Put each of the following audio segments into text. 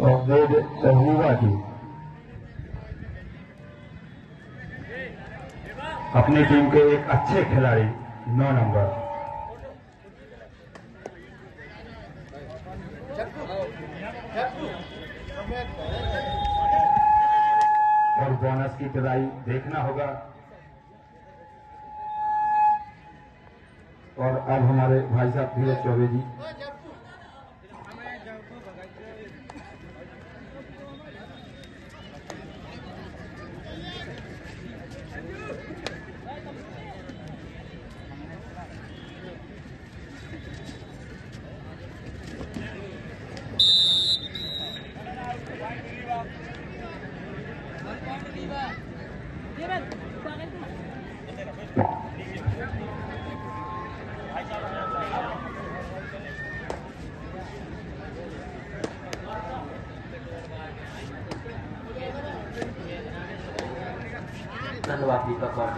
और वेद रीवा की अपनी टीम के एक अच्छे खिलाड़ी 9 नंबर। और बोनस की पिदाई देखना होगा। और अब हमारे भाई साहब धीरज चौबे जी धन्यवाद दीपक। और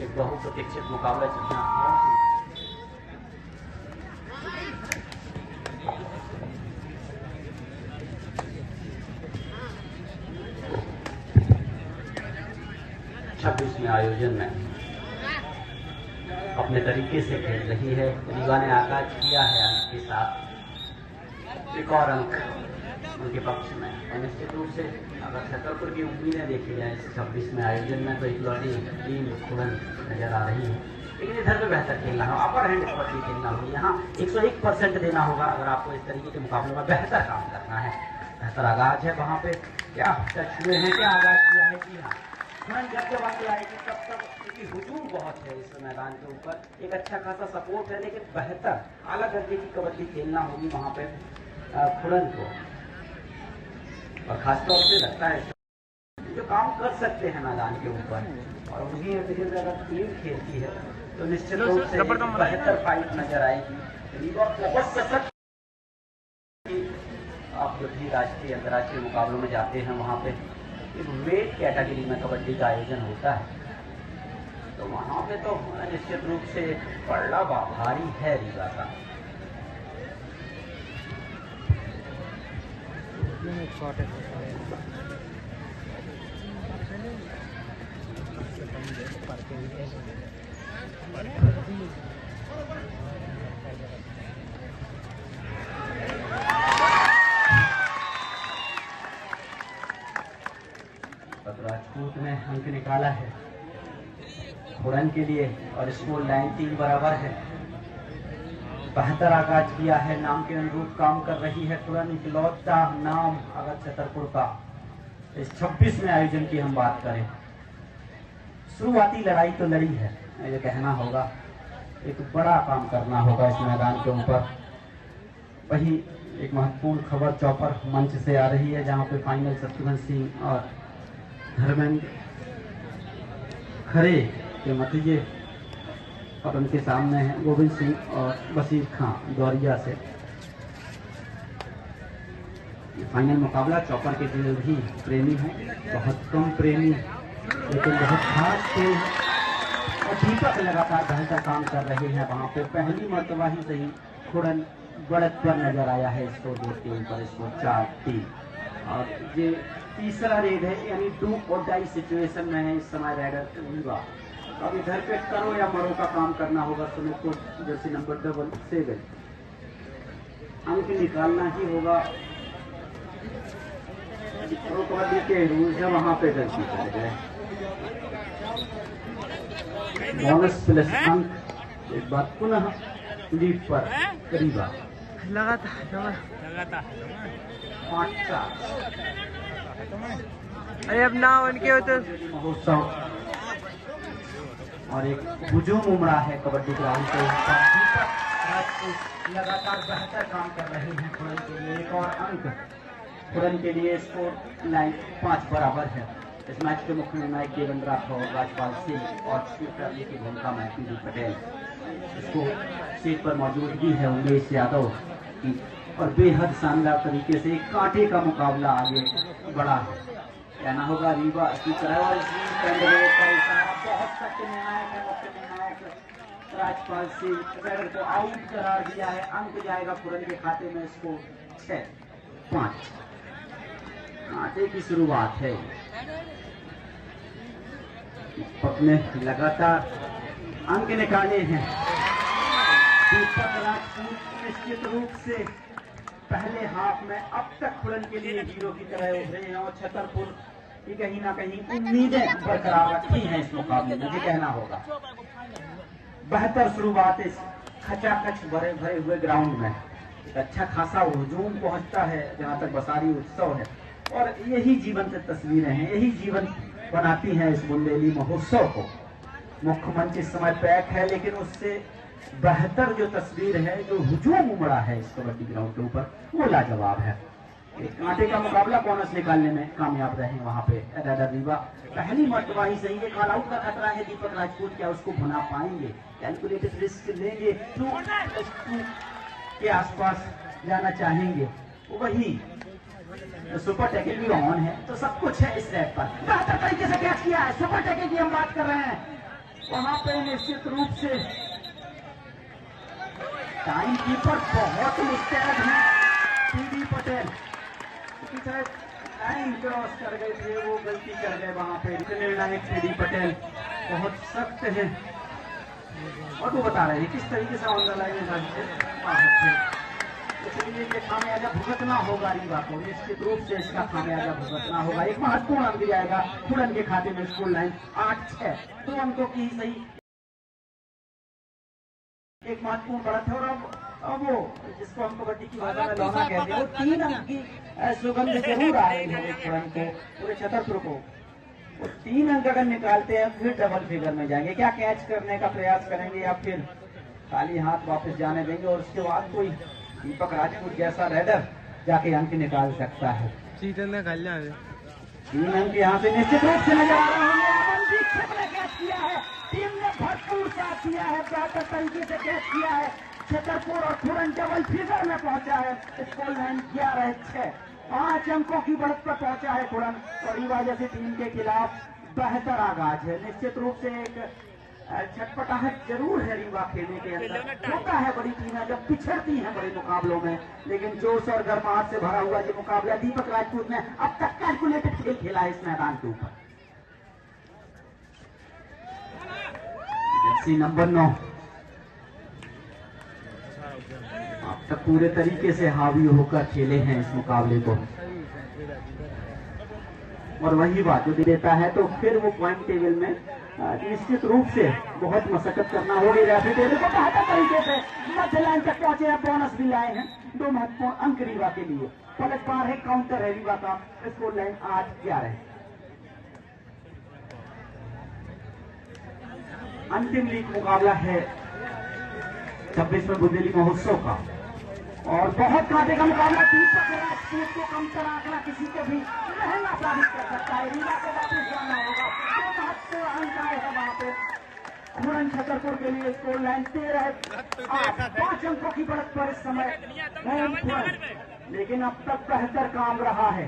एक बहुप्रतीक्षित मुकाबला चल रहा है। 26वें आयोजन में अपने तरीके से खेल रही है। रीवा ने आगाज किया है अंक के साथ, एक और अंक उनके पक्ष में। और निश्चित रूप से अगर छतरपुर की उम्मीदें देखी जाए इस 26वें आयोजन में तो इकलौती टीम खुलन नजर आ रही है। लेकिन इधर पे बेहतर खेलना हो, अपर हैंड कबड्डी खेलना हो, यहाँ 101% देना होगा अगर आपको इस तरीके के मुकाबले में बेहतर काम करना है। बेहतर आगाज है वहाँ पे, क्या टच हुए हैं, क्या आगाज किया है। जी हाँ, खुलन जब वक्त आएगी तब तक, क्योंकि हुजूम बहुत है इस मैदान के ऊपर, एक अच्छा खासा सपोर्ट है, लेकिन बेहतर आला दर्जे की कबड्डी खेलना होगी वहाँ पे खुलन को। और खासतौर से लगता है जो काम कर सकते हैं मैदान के ऊपर, और उन्हीं इर्द-गिर्द अगर टीम खेलती है तो निश्चित रूप से बेहतर फाइट नजर आएगी। रीवा बहुत सशक्त, आप जब भी राष्ट्रीय अंतर्राष्ट्रीय मुकाबलों में जाते हैं वहाँ पे एक वेट कैटेगरी में कबड्डी का आयोजन होता है, तो वहाँ पे तो निश्चित रूप से पड़ला भारी है रीवा का। राजपूत ने अंक निकाला है खुरन के लिए और स्कोर लाइन 3 बराबर है। बेहतर आगाज किया है, नाम के अनुरूप काम कर रही है खुरन, इकलौता नाम अगर छतरपुर का इस 26वें आयोजन की हम बात करें। शुरुआती लड़ाई तो लड़ी है, ये कहना होगा, एक बड़ा काम करना होगा इस मैदान के ऊपर। वही एक महत्वपूर्ण खबर चौपर मंच से आ रही है, जहां पे फाइनल शत्रुघ्न सिंह और धर्मेंद्र खरे के नतीजे और उनके सामने हैं गोविंद सिंह और बशीर खां दौरिया से। फाइनल मुकाबला चौपर के जो भी प्रेमी हैं, बहुत कम प्रेमी लेकिन बहुत खास खेल है। और दीपक लगातार बेहतर काम कर रहे हैं वहाँ पे। पहली मरतबा ही सही खुरन बढ़त पर नजर आया है इसको 2-3 पर, इसको 4-3। और ये तीसरा रेड है, यानी डू और डाई सिचुएशन में है इस समय राइडर रीवा। अब इधर पे करो या मरो का काम करना होगा सुमित को, जैसे नंबर 7 अंक निकालना ही होगा। प्रो कबड्डी के रूल्स है, वहां पे गलती कर गए। बोनस प्लस अंक एक बार पुनः लीड पर रीवा लगातार 5-4। अरे अब ना उनके हो तो महोत्सव और एक हुजूम उमड़ा है कबड्डी ग्राउंड के ऊपर। लगातार बेहतर काम कर रहे हैं खुरन के लिए, एक और अंक खुरन के लिए। स्कोर लाइन 5 बराबर है। इस मैच के मुख्य निर्णायक देवेंद्र राठौर, राजपाल सिंह और स्पीकर की भूमिका में पीडी पटेल। इसको सीट पर मौजूदगी है उमेश यादव की, और बेहद शानदार तरीके से एक कांटे का मुकाबला आगे बढ़ा है। कहना होगा रीवा की तरह, और कैंडिडेट का इशारा बहुत सख्त निर्णायक है। मुख्य निर्णायक राजपाल सिंह को आउट करार दिया है। अंक जाएगा खुरन के खाते में, इसको 6। 5 कांटे की शुरुआत है। दीपक ने लगातार अंक निकाले हैं। दीपक राजपूत निश्चित रूप से पहले हाफ में अब तक खुलन के लिए हीरो की तरह उभरे हैं और छतरपुर की कहीं ना कहीं उम्मीदें बरकरार रखी हैं इस मुकाबले में, मुझे कहना होगा। बेहतर शुरुआत इस खचाखच भरे भरे हुए ग्राउंड में, एक अच्छा खासा हुजूम पहुंचता है जहां तक बसारी उत्सव है, और यही जीवंत तस्वीरें हैं, यही जीवन बनाती हैं इस बुंदेली महोत्सव को। मुख्य मंच इस समय पैक है, लेकिन उससे बेहतर जो तस्वीर है, जो हुजूम उमड़ा है इस कबड्डी ग्राउंड के ऊपर, वो लाजवाब है। एक कांटे का मुकाबला बोनस निकालने में कामयाब रहे वहां पे रीवा। पहली मर्तबा ही सही, एक ऑल आउट का खतरा है दीपक राजपूत, क्या उसको भुना पाएंगे? कैलकुलेटेड रिस्क लेंगे, 2+2 के आसपास जाना चाहेंगे। वही सुपर टैकल भी ऑन है, तो सब कुछ है इस रैक पर। बेहतर तरीके से कैच किया है, सुपर टैकल की हम बात कर रहे हैं। वहां पे निश्चित रूप से टाइम कीपर बहुत मुस्तैद है पीडी पटेल, शायद लाइन क्रॉस कर गए थे, वो गलती कर गए वहां पे। निर्णायक पीडी पटेल बहुत सख्त है, और वो बता रहे हैं किस तरीके से ऑन द लाइन है। इसलिए ये खामियाजा भुगतना होगा रीवा को, निश्चित रूप से इसका खामियाजा भुगतना होगा। एक महत्वपूर्ण अंक जाएगा खुलन के खाते में। स्कूल लाइन 8-6, 2 अंकों की सही एक महत्वपूर्ण बढ़त है। और अब वो जिसको हम कबड्डी की भाषा में लौना कहते हैं, वो 3 अंक की सुगंध जरूर आ रही है खुलन को, पूरे छतरपुर को। वो 3 अंक अगर निकालते हैं फिर डबल फिगर में जाएंगे। क्या कैच करने का प्रयास करेंगे या फिर खाली हाथ वापस जाने देंगे, और उसके बाद कोई दीपक राजपूत जैसा रेडर जाके अंक निकाल सकता है। 3 अंक यहाँ से निश्चित रूप से नजर आ रहे हैं। अमनदीप ने कैच किया है, टीम ने भरपूर साथ दिया है, बेहतर तरीके से कैच किया है। छतरपुर और खुरन डबल फिगर में पहुंचा है। स्कोर लाइन 11-6, 5 अंकों की बढ़त पर पहुंचा है खुरन, और रीवा जैसी टीम के खिलाफ बेहतर आगाज है। निश्चित रूप से एक छटपटाहट जरूर है रीवा खेलने के अंदर। होता है बड़ी टीमें जब पिछड़ती हैं बड़े मुकाबलों में, लेकिन जोश और गर्माहट से भरा हुआ ये मुकाबला दीपक राजपूत ने अब तक कैलकुलेटेड खेल खेला है इस मैदान के ऊपर। जर्सी नंबर 9 अब तक पूरे तरीके से हावी होकर खेले हैं इस मुकाबले को, और वही बात जो देता है तो फिर वो पॉइंट टेबल में निश्चित रूप से बहुत मशक्कत करना होगी। रेफरी टेबल को बेहतर तरीके से मध्य लाइन तक पहुंचे हैं, बोनस भी लाए हैं। 2 महत्वपूर्ण अंक रीवा के लिए। पलट पार है, काउंटर है रीवा का। Score line 8-11। अंतिम लीग मुकाबला है 26वें बुंदेली महोत्सव का, और बहुत कांटे का मुकाबला। दीपक राजपूत को कम कर आंकड़ा किसी को भी महंगा साबित कर सकता है। रीवा को वापस जाना होगा। अंक आए हैं वहां पे खुरन छतरपुर के लिए। स्कोर लाइन 13-8, 5 अंकों की बढ़त पर इस समय होम खुरन, लेकिन अब तक बेहतर काम रहा है।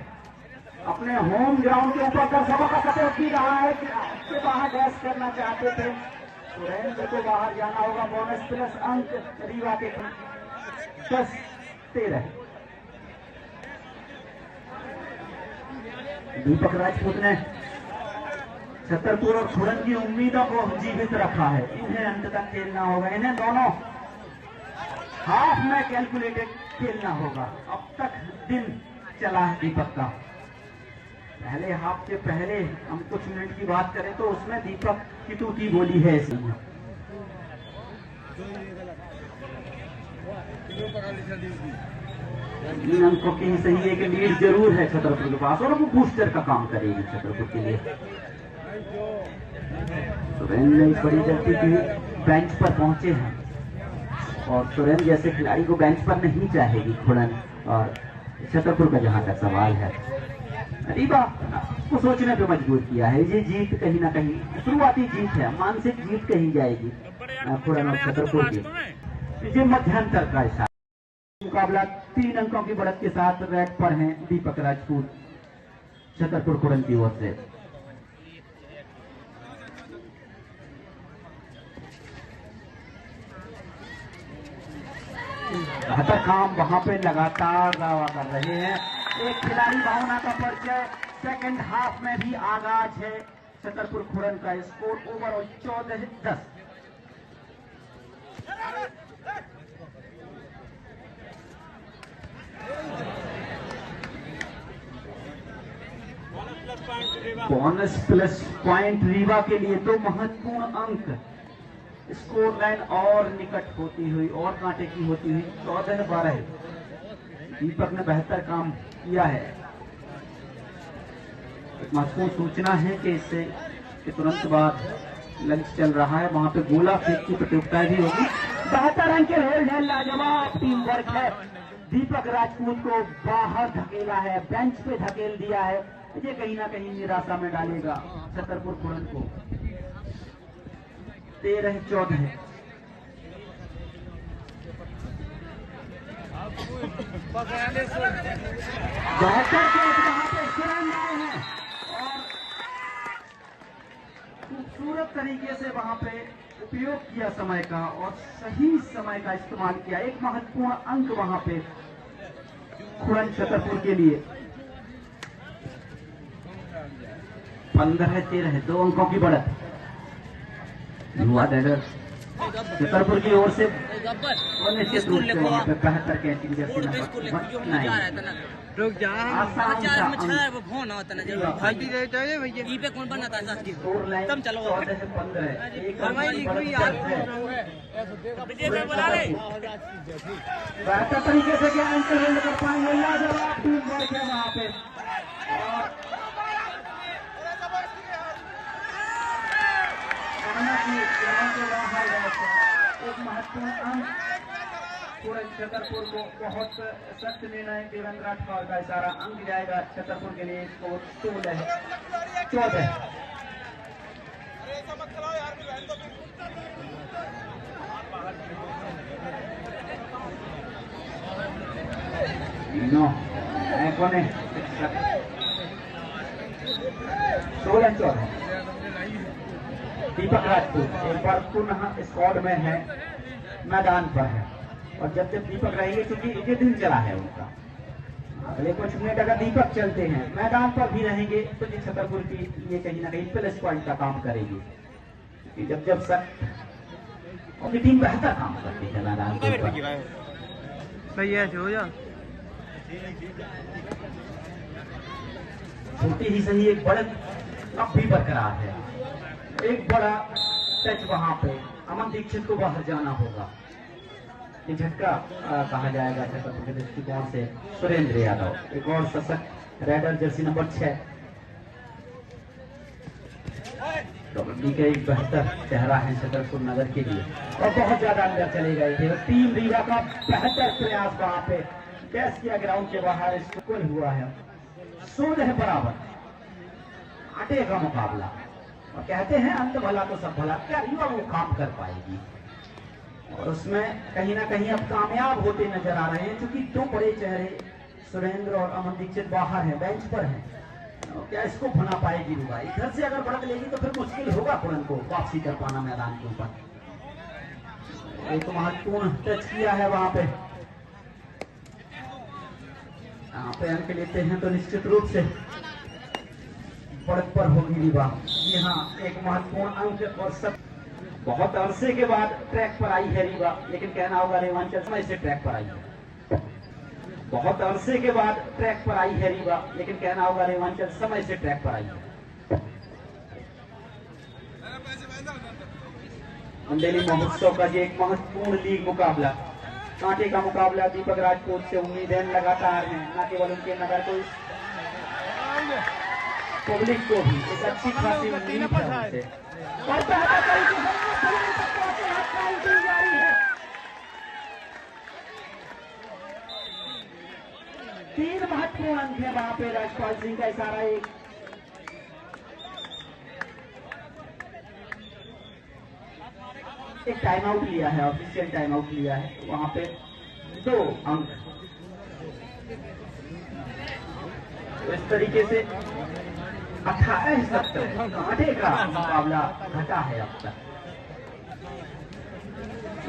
अपने होम ग्राउंड के ऊपर कर सभा का सपोर्ट भी रहा है कि बाहर डैश करना चाहते थे, सुरेंद्र को बाहर जाना होगा। बोनस प्लस अंक रीवा के 10-13। दीपक राजपूत ने छतरपुर और खुरन की उम्मीदों को जीवित रखा है। इन्हें अंत तक खेलना होगा, इन्हें दोनों हाफ में कैलकुलेटेड खेलना होगा। अब तक दिन चला है दीपक का। पहले हाफ के पहले हम कुछ मिनट की बात करें तो उसमें दीपक की टूटी बोली है इसमें। 3 अंकों की सही एक लीड जरूर है छतरपुर के पास, और वो बूस्टर का काम करेगी छतरपुर के लिए। सुरेंद्र एक बड़ी गलती की बेंच पर पहुंचे हैं, और सुरेंद्र जैसे खिलाड़ी को बेंच पर नहीं चाहेगी खुरन और छतरपुर का जहां तक सवाल है। रीवा को सोचने पे मजबूर किया है। ये जीत कहीं ना कहीं शुरुआती जीत है, मानसिक जीत कही जाएगी खुरन और छतरपुर की। ये मध्यांतर का हिस्सा मुकाबला 3 अंकों की बढ़त के साथ रैक पर हैं दीपक राजपूत छतरपुर खुरन की ओर से। बेहतर काम वहां पे लगातार दावा कर रहे हैं। एक खिलाड़ी भावना का परिचय। सेकंड हाफ में भी आगाज है छतरपुर खुरन का। Score overall 14-10। Bonus plus point Rewa के लिए। दो महत्वपूर्ण अंक। स्कोर लाइन और निकट होती हुई और कांटे की होती हुई 14-12। दीपक ने बेहतर काम किया है। एक महत्वपूर्ण सूचना है कि इससे के तुरंत बाद लंच चल रहा है, वहां पे गोला फेंक की प्रतियोगिताएं भी होगी। बेहतर अंक के होल्ड है, लाजवाब टीम वर्क है। दीपक राजपूत को बाहर धकेला है, बेंच पे धकेल दिया है। ये कहीं ना कहीं निराशा में डालेगा छतरपुर खुरन को। 13-14। बेहतर कैच वहां पे सुरेंद्र हैं और खूबसूरत तरीके से वहां पे उपयोग किया समय का और सही समय का इस्तेमाल किया। एक महत्वपूर्ण अंक वहां पे खुरन छतरपुर के लिए। 15-13। 2 अंकों की बढ़त। युवा डैगर छतरपुर की ओर से निश्चित रूप से वहां पे बेहतर कैचिंग जैसे रुक जा। कौन बना था तम चलो 14-15। बेहतर तरीके से क्या एंकर होल्ड कर पाएंगे। लाजवाब टीम वर्क है वहां पे। एक महत्वपूर्ण अंक पूरे छतरपुर को। बहुत सख्त निर्णय देवेंद्र राठौर का इशारा। अंक जाएगा छतरपुर के लिए। स्कोर 16-14। नो कौन है? 16-14। दीपक राजपूत एक बार पुनः स्क्वाड में है, मैदान पर है। और जब जब दीपक रहेंगे, क्योंकि ये दिन चला है उनका, अगले कुछ मिनट अगर दीपक चलते हैं मैदान पर भी रहेंगे तो ये छतरपुर की ये कहीं ना कहीं प्लस पॉइंट का काम करेगी। कि जब जब सख्त और टीम बेहतर काम करती है मैदान के ऊपर। सही है, हो जा। छोटी ही सही एक बड़े अब भी बरकरार है। एक बड़ा टच वहां पे। अमन दीक्षित को बाहर जाना होगा। ये झटका कहा जाएगा छतरपुर के दृष्टिकोण से। सुरेंद्र यादव एक और सशक्त रेडर, जर्सी नंबर 6। कबड्डी का एक बेहतर चेहरा है छतरपुर नगर के लिए और बहुत ज्यादा अंदर चले गए थे। टीम रीवा का बेहतर प्रयास वहां पे कैच किया, ग्राउंड के बाहर स्कोर हुआ है। 16 बराबर। आटे का मुकाबला। और कहते हैं अंत भला तो सब भला। क्या रीवा वो काम कर पाएगी? और उसमें कहीं ना कहीं अब कामयाब होते नजर आ रहे हैं, क्योंकि दो बड़े चेहरे सुरेंद्र और अमन दीक्षित बाहर हैं, बेंच पर हैं। क्या इसको बना पाएगी रीवा? इधर से अगर बढ़त लेगी तो फिर मुश्किल होगा खुरन को वापसी कर पाना मैदान के ऊपर। एक महत्वपूर्ण टच किया है वहां पे। यहाँ पे अंक लेते हैं तो निश्चित रूप से बढ़त पर होगी रीवा। जी हाँ, एक महत्वपूर्ण अंक। और सब बहुत अरसे के बाद ट्रैक पर आई है रीवा, लेकिन कहना होगा रेवांचल समय से ट्रैक पर आई है। बहुत अरसे के बाद ट्रैक पर आई है रीवा, लेकिन कहना होगा रेवांचल समय से ट्रैक पर आई है। मंडेली महोत्सव का ये एक महत्वपूर्ण लीग मुकाबला, कांटे का मुकाबला दीपक राजपूत से उम्मीदें लगातार हैं, न केवल उनके नगर को, पब्लिक को भी एक अच्छी खासी उम्मीद है। तीन महत्वपूर्ण अंक है वहां पे। राजपाल सिंह का इशारा। एक टाइम आउट लिया है, ऑफिशियल टाइम आउट लिया है, वहां पे 2 अंक। तो इस तरीके से 18-17 कांटे का मुकाबला घटा है अब तक।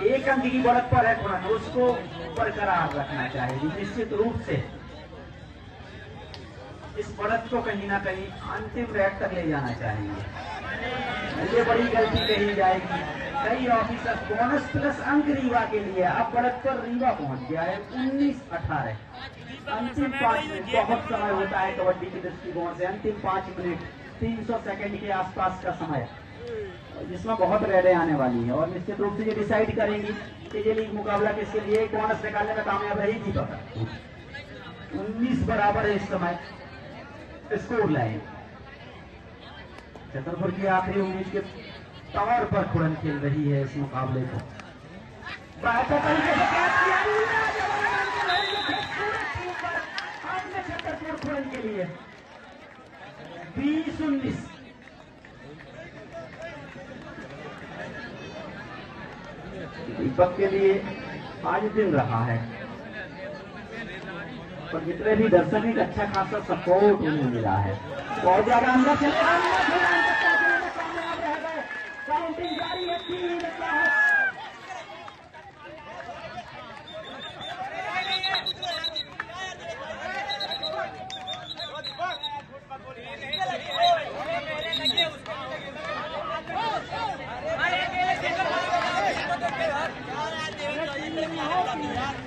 1 अंक की बढ़त पर है खुरन, उसको बरकरार रखना चाहिए निश्चित रूप से। इस बढ़त को कहीं ना कहीं अंतिम रेड तक ले जाना चाहिए। ये बड़ी गलती कही जाएगी। कई ऑफिसर बोनस प्लस अंक रीवा के लिए, अब बढ़त पर रीवा पहुंच गया है 19-18। अंतिम 5 मिनट बहुत समय होता है कबड्डी के दृष्टिकोण से। अंतिम 5 मिनट 300 सेकंड के आसपास का समय, जिसमें बहुत रेडें आने वाली है और निश्चित रूप से ये डिसाइड करेंगी कि ये लीग मुकाबला किसके लिए बोनस निकालने में कामयाब रहेगी। तो 19 बराबर है इस समय स्कोर लाइन। छतरपुर की आखिरी उम्मीद के तौर पर खुरन खेल रही है इस मुकाबले को। बेहतर तरीके से कैच किया छतरपुर खुरन के लिए 20-19। दीपक के लिए आज दिन रहा है, पर जितने भी दर्शक एक अच्छा खासा सपोर्ट उन्हें मिला है। बहुत ज्यादा अंदर चले काउंटिंग जारी है।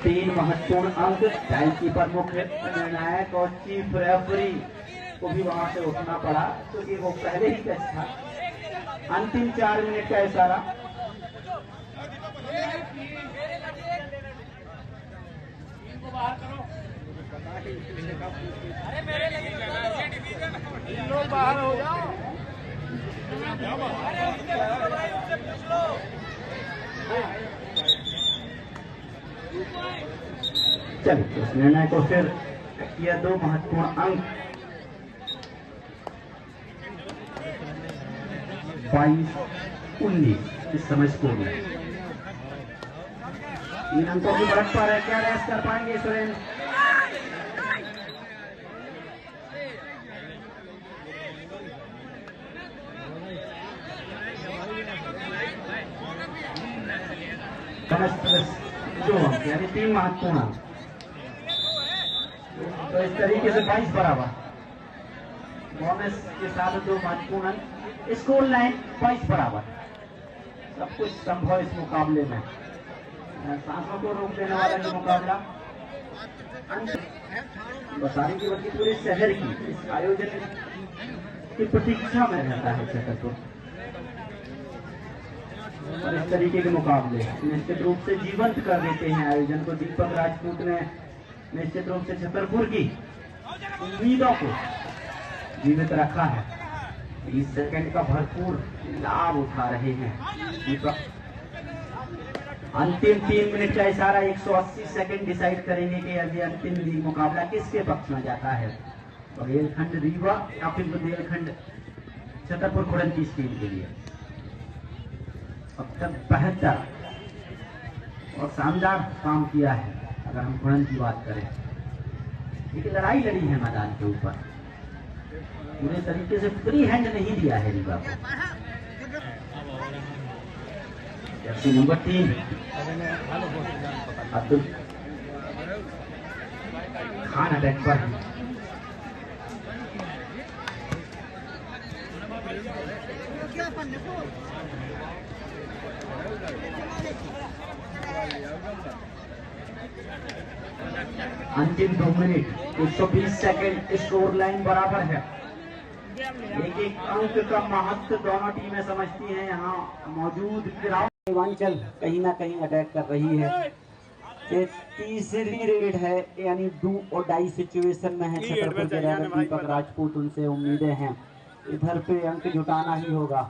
3 महत्वपूर्ण अंक। टाइम कीपर, मुख्य निर्णायक और चीफ रेफरी को भी वहां से उठना पड़ा क्योंकि वो पहले ही कैच था। अंतिम 4 मिनट का इशारा। बाहर हो जाओ। चलिए उस निर्णय को फिर किया 2 महत्वपूर्ण अंक। 22-19 इस समय स्कोर में। 3 अंकों की बढ़त पर है, क्या रेस कर पाएंगे सुरेंद्र? जो अंक यानी 3 महत्वपूर्ण अंक, तो इस तरीके से 22 बराबर। बोनस के साथ 2 महत्वपूर्ण अंक, स्कोर लाइन 22 बराबर। सब कुछ संभव इस मुकाबले में। सांसों को रोक देने वाला ये मुकाबला बसारी की बल्कि पूरे शहर की इस आयोजन की प्रतीक्षा में रहता है छतरपुर। और इस तरीके के मुकाबले निश्चित रूप से जीवंत कर देते हैं आयोजन को। दीपक राजपूत ने निश्चित रूप से छतरपुर की उम्मीदों को जीवित रखा है। 20 सेकंड का भरपूर लाभ उठा रहे हैं दीपक। अंतिम 3 मिनट का इशारा 180 सेकंड डिसाइड करेंगे कि अभी अंतिम लीग मुकाबला किसके पक्ष में जाता है, बुंदेलखंड रीवा या फिर बुंदेलखंड छतरपुर खुरन की टीम के लिए। अब तक 72 और शानदार काम किया है अगर हम खुरन की बात करें। लेकिन लड़ाई लड़ी है मैदान के ऊपर, पूरे तरीके से फ्री हैंड नहीं दिया है रीवा को। Jersey number 3 Abdul Khan attack पर है। अंतिम 2 मिनट 120 सेकंड, स्कोर लाइन बराबर है। एक अंक का महत्व दोनों टीमें समझती हैं। यहाँ मौजूद ग्राउंड पूर्वांचल कहीं ना कहीं अटैक कर रही है। ये तीसरी रेड है, यानी डू और डाई सिचुएशन में है छतरपुर के दीपक राजपूत। उनसे उम्मीदें हैं इधर पे अंक जुटाना ही होगा।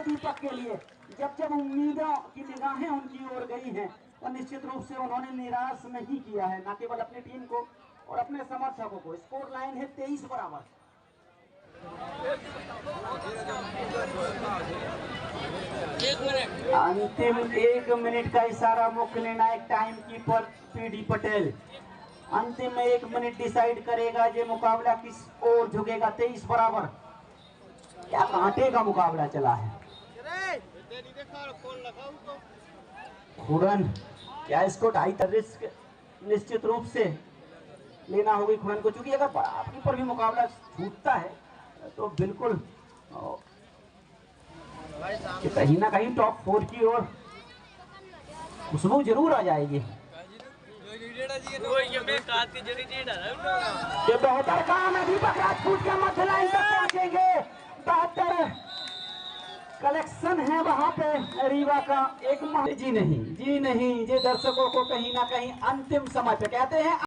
दीपक के लिए जब उम्मीदों की निगाहें उनकी ओर गई हैं और निश्चित रूप से उन्होंने निराश नहीं किया है, न केवल अपनी टीम को और अपने समर्थकों को। स्कोर लाइन है 23 बराबर। अंतिम 1 मिनट का इशारा, मुख्य निर्णायक टाइम कीपर पीडी पटेल। अंतिम 1 मिनट डिसाइड करेगा ये मुकाबला किस ओर झुकेगा। 23 बराबर। क्या कांटे का मुकाबला चला है। खुरन क्या इसको ढाई रिस्क निश्चित रूप से लेना होगी खुरन को, क्योंकि अगर बराबरी पर भी मुकाबला छूटता है तो बिल्कुल कि कहीं ना कहीं टॉप 4 की ओर खुशबू जरूर आ जाएगी। ये बेहतर काम है, दीपक राजपूत के मध्य लाइन तक पहुंचेंगे। बेहतर कलेक्शन है वहां पे रीवा का। एक जी नहीं, ये दर्शकों को कहीं ना कहीं अंतिम समय पे कहते हैं।